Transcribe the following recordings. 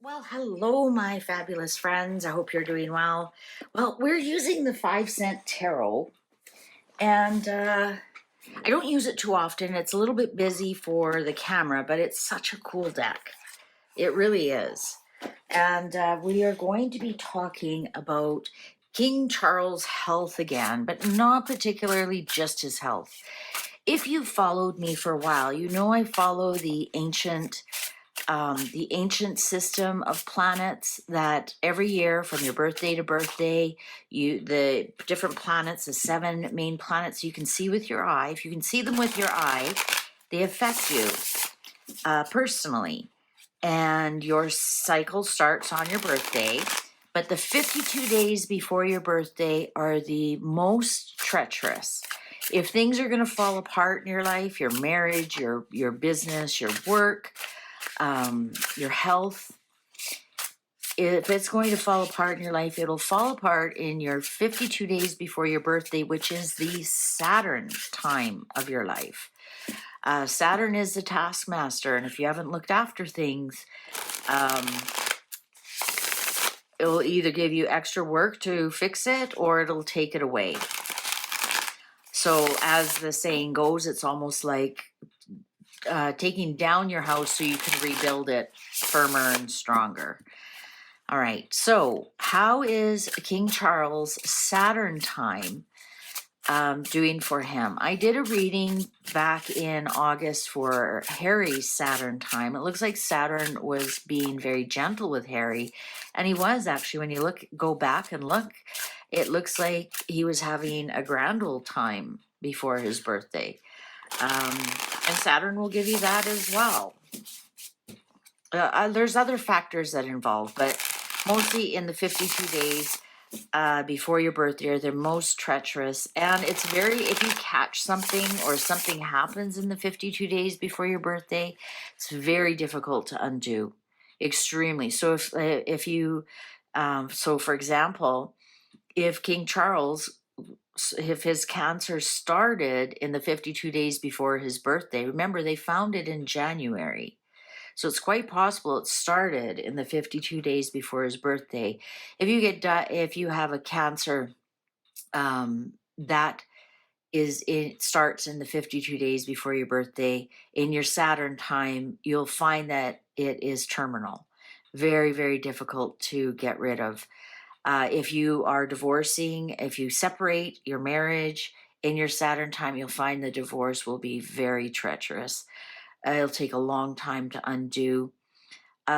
Well, hello, my fabulous friends. I hope you're doing well. Well, we're using the 5 cent tarot, and I don't use it too often. It's a little bit busy for the camera, but it's such a cool deck. It really is. And we are going to be talking about King Charles' health again, but not particularly just his health. If you've followed me for a while, you know I follow the ancient system of planets that every year from your birthday to birthday, the different planets, the 7 main planets you can see with your eye. If you can see them with your eye, they affect you personally. And your cycle starts on your birthday. But the 52 days before your birthday are the most treacherous. If things are going to fall apart in your life, your marriage, your business, your work, your health, if it's going to fall apart in your life, it'll fall apart in your 52 days before your birthday, which is the Saturn time of your life. Saturn is the taskmaster, and if you haven't looked after things, it'll either give you extra work to fix it or it'll take it away. So as the saying goes, it's almost like taking down your house so you can rebuild it firmer and stronger. All right, so how is King Charles' Saturn time doing for him? I did a reading back in August for Harry's Saturn time. It looks like Saturn was being very gentle with Harry, and he was actually. When you go back and look, it looks like he was having a grand old time before his birthday. And Saturn will give you that as well. There's other factors that involve, but mostly in the 52 days before your birthday are the most treacherous. And it's if you catch something or something happens in the 52 days before your birthday, it's very difficult to undo, extremely. So for example, if King Charles, if his cancer started in the 52 days before his birthday, remember they found it in January. So it's quite possible it started in the 52 days before his birthday. If you have a cancer it starts in the 52 days before your birthday, in your Saturn time, you'll find that it is terminal. Very, very difficult to get rid of. If you are divorcing, if you separate your marriage in your Saturn time, you'll find the divorce will be very treacherous. It'll take a long time to undo.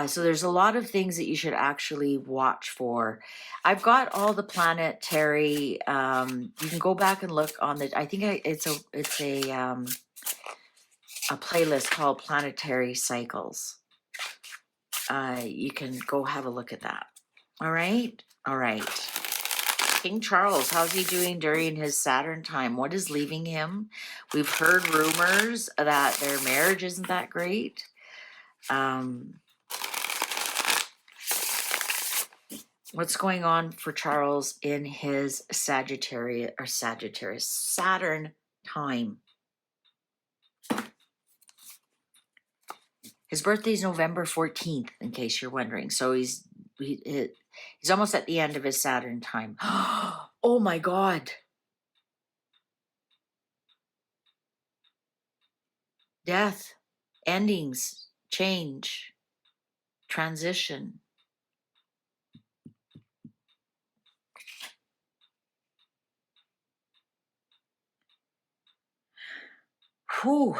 So there's a lot of things that you should actually watch for. I've got all the planetary. You can go back and look on the. I think it's a playlist called Planetary Cycles. You can go have a look at that. All right. King Charles, how's he doing during his Saturn time? What is leaving him? We've heard rumors that their marriage isn't that great. What's going on for Charles in his Sagittarius Saturn time? His birthday is November 14th, in case you're wondering. So he's almost at the end of his Saturn time. Oh my God. Death, endings, change, transition. Whew.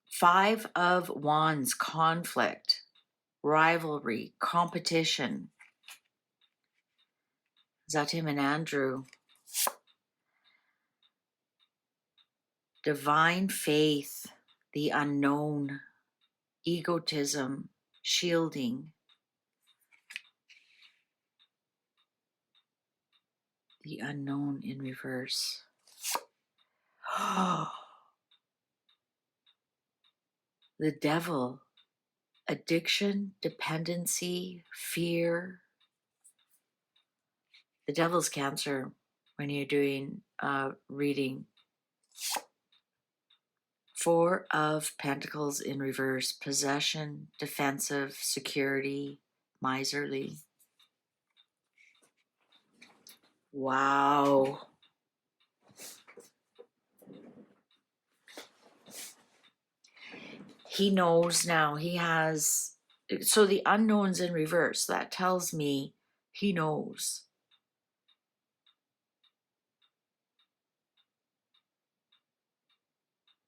5 of Wands, conflict, rivalry, competition. Is that him and Andrew? Divine faith, the unknown, egotism, shielding, the unknown in reverse. The devil, addiction, dependency, fear. The devil's Cancer when you're doing reading. Four of Pentacles in reverse. Possession, defensive, security, miserly. Wow. He knows now. He has... So the unknown's in reverse. That tells me he knows.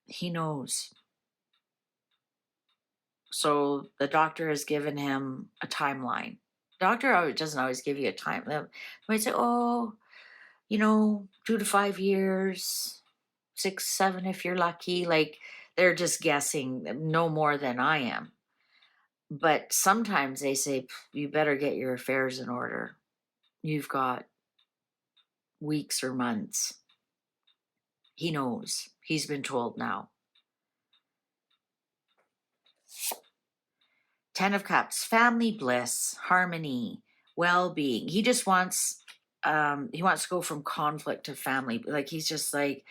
He knows. So the doctor has given him a timeline. Doctor doesn't always give you a time. They might say, oh, 2 to 5 years, 6, 7 if you're lucky. Like, they're just guessing, no more than I am. But sometimes they say, you better get your affairs in order. You've got weeks or months. He knows. He's been told now. 10 of Cups, family bliss, harmony, well-being. He just wants, he wants to go from conflict to family. Like, he's just like,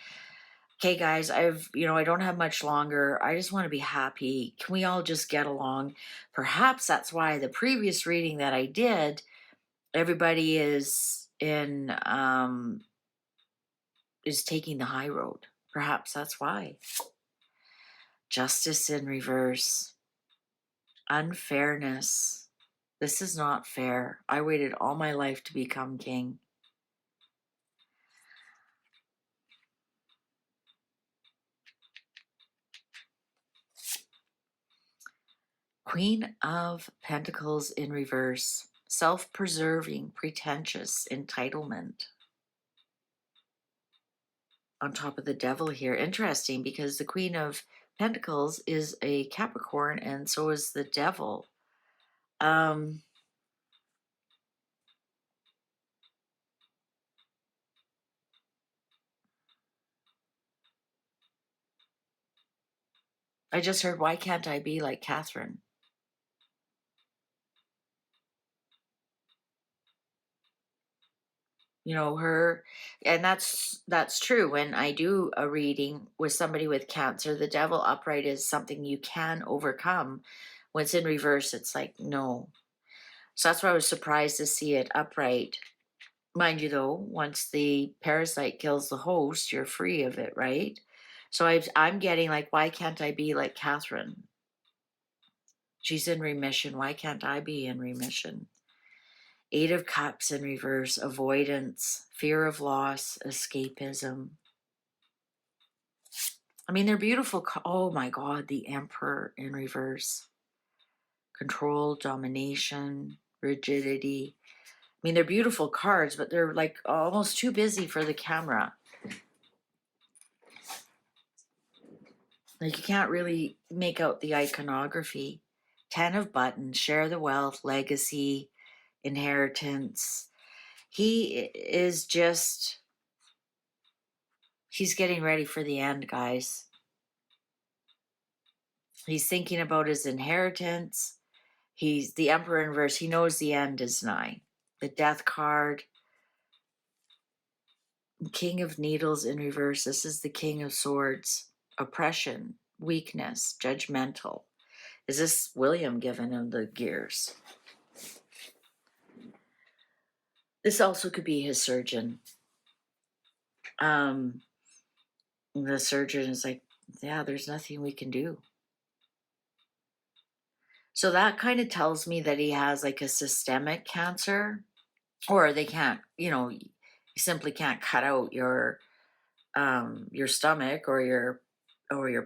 okay, guys, I don't have much longer. I just want to be happy. Can we all just get along? Perhaps that's why the previous reading that I did, everybody is taking the high road. Perhaps that's why. Justice in reverse. Unfairness. This is not fair. I waited all my life to become king. Queen of Pentacles in reverse. Self-preserving, pretentious, entitlement. On top of the Devil here. Interesting, because the Queen of Pentacles is a Capricorn, and so is the Devil. I just heard, why can't I be like Catherine? Her, and that's true. When I do a reading with somebody with Cancer, the Devil upright is something you can overcome. When it's in reverse, it's like, no. So that's why I was surprised to see it upright. Mind you, though, once the parasite kills the host, you're free of it, right? So I'm getting like, why can't I be like Catherine? She's in remission. Why can't I be in remission? 8 of Cups in reverse. Avoidance, fear of loss, escapism. I mean, they're beautiful. Oh my God, the Emperor in reverse. Control, domination, rigidity. I mean, they're beautiful cards, but they're like almost too busy for the camera. Like, you can't really make out the iconography. 10 of Buttons, share the wealth, legacy, inheritance. He is just, he's getting ready for the end, guys. He's thinking about his inheritance. He's the Emperor in reverse. He knows the end is nigh. The Death card. King of Needles in reverse. This is the King of Swords. Oppression, weakness, judgmental. Is this William giving him the gears? This also could be his surgeon. The surgeon is like, yeah, there's nothing we can do. So that kind of tells me that he has like a systemic cancer, or they can't, you simply can't cut out your stomach or your well,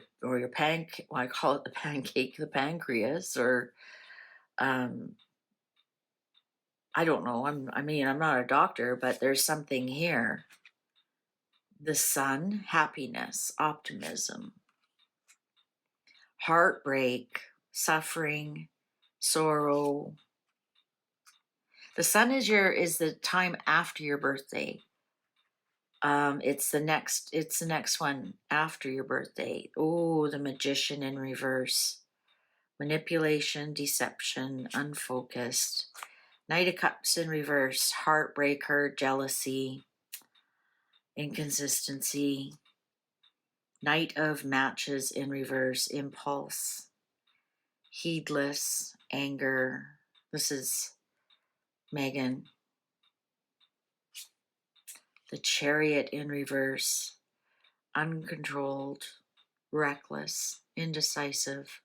I call it the pancake, the pancreas, or I don't know. I'm not a doctor, but there's something here. The Sun, happiness, optimism, heartbreak, suffering, sorrow. The Sun is the time after your birthday. It's the next one after your birthday. Oh, the Magician in reverse. Manipulation, deception, unfocused. Knight of Cups in reverse. Heartbreaker, jealousy, inconsistency, Knight of Matches in reverse, impulse, heedless, anger. This is Megan. The Chariot in reverse, uncontrolled, reckless, indecisive.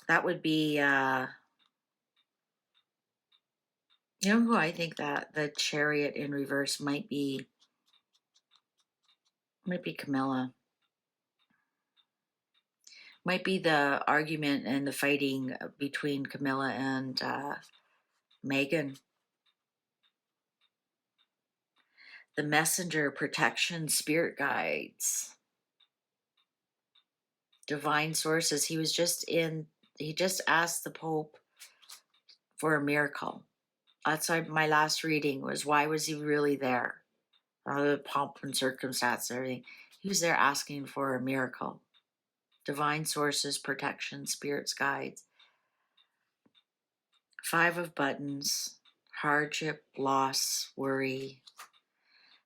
That would be, you know who I think that the Chariot in reverse might be Camilla. Might be the argument and the fighting between Camilla and Megan. The Messenger, protection, spirit guides, divine sources. He just asked the Pope for a miracle. That's why my last reading was, why was he really there? All the pomp and circumstance and everything. He was there asking for a miracle. Divine sources, protection, spirits, guides. 5 of Buttons, hardship, loss, worry.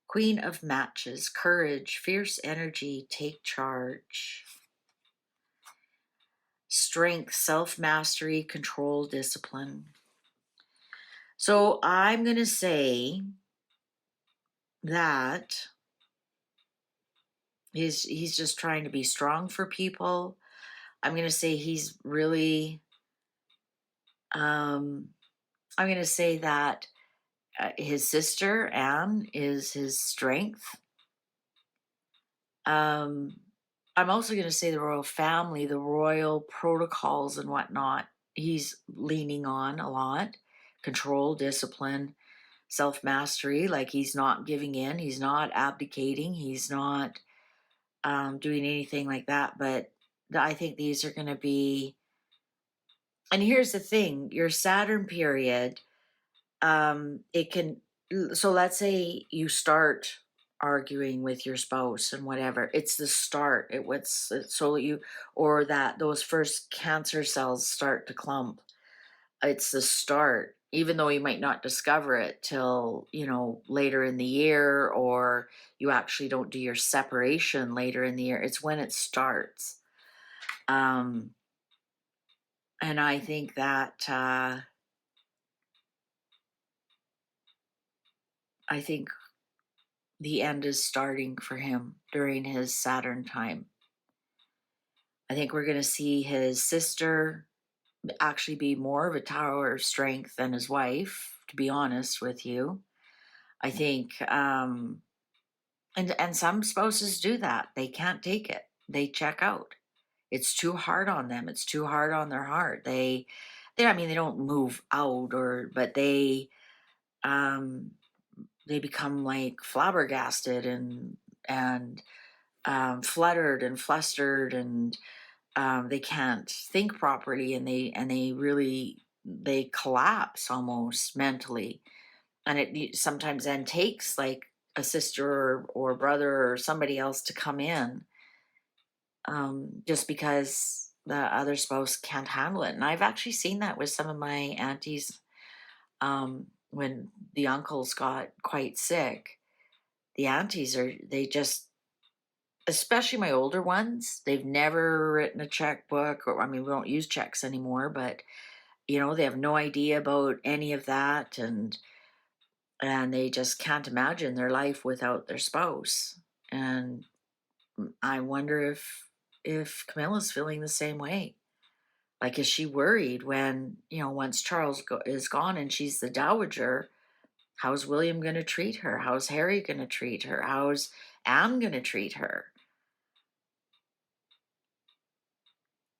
Queen of Matches, courage, fierce energy, take charge. Strength, self-mastery, control, discipline. So I'm going to say that he's just trying to be strong for people. I'm going to say he's really, I'm going to say that his sister, Anne, is his strength. I'm also going to say the royal family, the royal protocols and whatnot, he's leaning on a lot. Control, discipline, self-mastery, like he's not giving in, he's not abdicating, he's not doing anything like that. But I think these are going to be, and here's the thing, your Saturn period, it can, so let's say you start arguing with your spouse and whatever, it's the start, it's so you, or that those first cancer cells start to clump, it's the start, even though you might not discover it till, you know, later in the year, or you actually don't do your separation later in the year. It's when it starts. And I think that, I think the end is starting for him during his Saturn time. I think we're going to see his sister actually be more of a tower of strength than his wife, to be honest with you. I think, and some spouses do that. They can't take it. They check out. It's too hard on them. It's too hard on their heart. I mean, they don't move out, but they become like flabbergasted and fluttered and flustered, and they can't think properly, and they collapse almost mentally. And it sometimes then takes like a sister or brother or somebody else to come in, just because the other spouse can't handle it. And I've actually seen that with some of my aunties, when the uncles got quite sick. The aunties they just, especially my older ones, they've never written a checkbook, or I mean, we don't use checks anymore, but you know, they have no idea about any of that, and they just can't imagine their life without their spouse. And I wonder if Camilla's feeling the same way. Like, is she worried when, you know, once Charles is gone and she's the dowager, how's William going to treat her? How's Harry going to treat her? How's Anne going to treat her?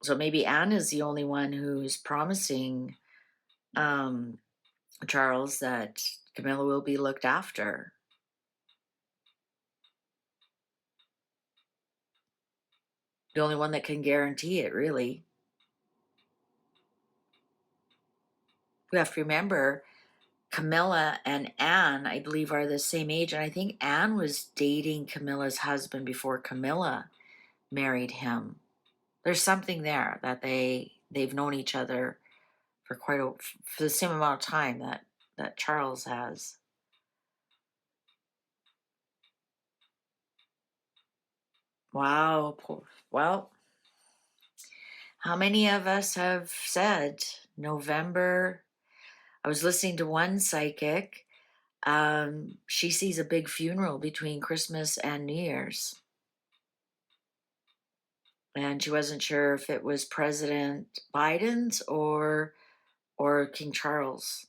So maybe Anne is the only one who's promising Charles that Camilla will be looked after. The only one that can guarantee it, really. We have to remember, Camilla and Anne, I believe, are the same age. And I think Anne was dating Camilla's husband before Camilla married him. There's something there that they've known each other for for the same amount of time that Charles has. Wow. Well, how many of us have said November? I was listening to one psychic. She sees a big funeral between Christmas and New Year's. And she wasn't sure if it was President Biden's or King Charles.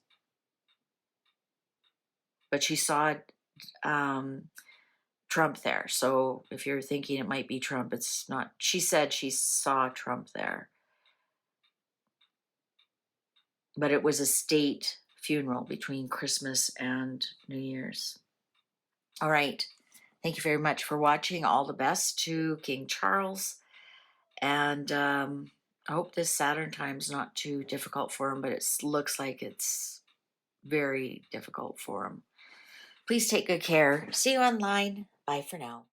But she saw Trump there. So if you're thinking it might be Trump, it's not. She said she saw Trump there. But it was a state funeral between Christmas and New Year's. All right. Thank you very much for watching. All the best to King Charles. And I hope this Saturn time's not too difficult for him, but it looks like it's very difficult for him. Please take good care. See you online. Bye for now.